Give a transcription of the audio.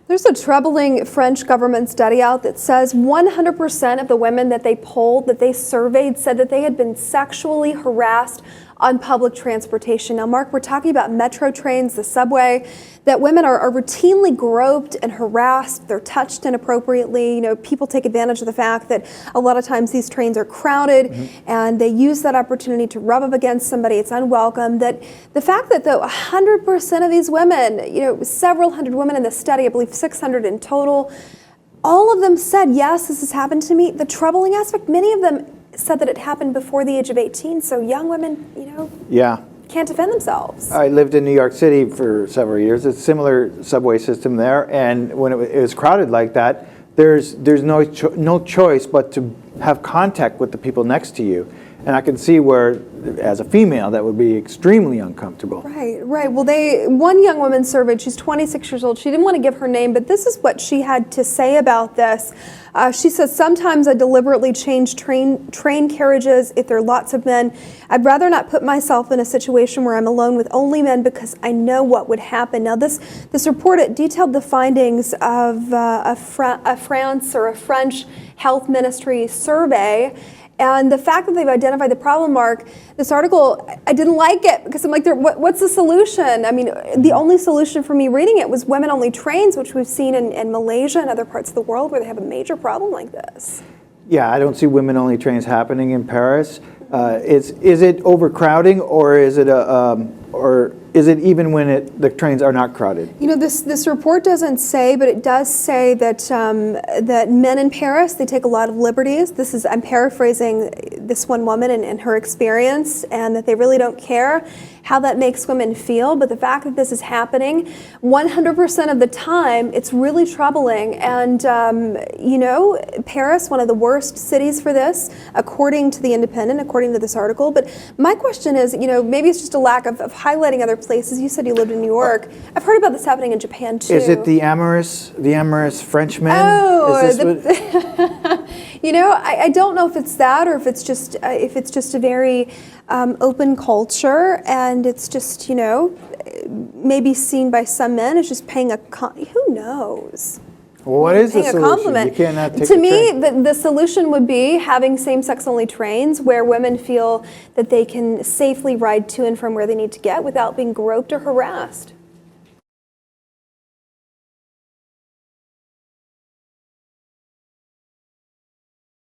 There's a troubling French government study out that says 100% of the women that they polled, that they surveyed, said that they had been sexually harassed on public transportation. Now, Mark, we're talking about metro trains, the subway, that women are routinely groped and harassed. They're touched inappropriately. You know, people take advantage of the fact that a lot of times these trains are crowded and they use that opportunity to rub up against somebody. It's unwelcome. That the fact that though 100% of these women, you know, several hundred women in the study, I believe 600 in total, all of them said, yes, this has happened to me. The troubling aspect, many of them said that it happened before the age of 18. So young women, you know, can't defend themselves. I lived in New York City for several years. It's a similar subway system there, and when it was crowded like that, there's no choice but to have contact with the people next to you. And I can see where, as a female, that would be extremely uncomfortable. Right. Well, one young woman surveyed, she's 26 years old. She didn't want to give her name, but this is what she had to say about this. She says, sometimes I deliberately change train carriages if there are lots of men. I'd rather not put myself in a situation where I'm alone with only men because I know what would happen. Now, this report, it detailed the findings of a French health ministry survey. And the fact that they've identified the problem, Mark, this article, I didn't like it because I'm like, what's the solution? I mean, the only solution for me reading it was women-only trains, which we've seen in Malaysia and other parts of the world where they have a major problem like this. Yeah, I don't see women-only trains happening in Paris. Is it overcrowding, or is it even when the trains are not crowded? You know, this report doesn't say, but it does say that that men in Paris, they take a lot of liberties. I'm paraphrasing this one woman and her experience, and that they really don't care how that makes women feel. But the fact that this is happening 100% of the time, it's really troubling. And you know, Paris, one of the worst cities for this, according to The Independent, according to this article. But my question is, you know, maybe it's just a lack of highlighting other places. You said you lived in New York. I've heard about this happening in Japan too. Is it the amorous Frenchmen? Oh, you know, I don't know if it's that or if it's just a very open culture, and it's just, you know, maybe seen by some men as just paying who knows? Well, what is the solution? You cannot take to me, the solution would be having same-sex only trains where women feel that they can safely ride to and from where they need to get without being groped or harassed.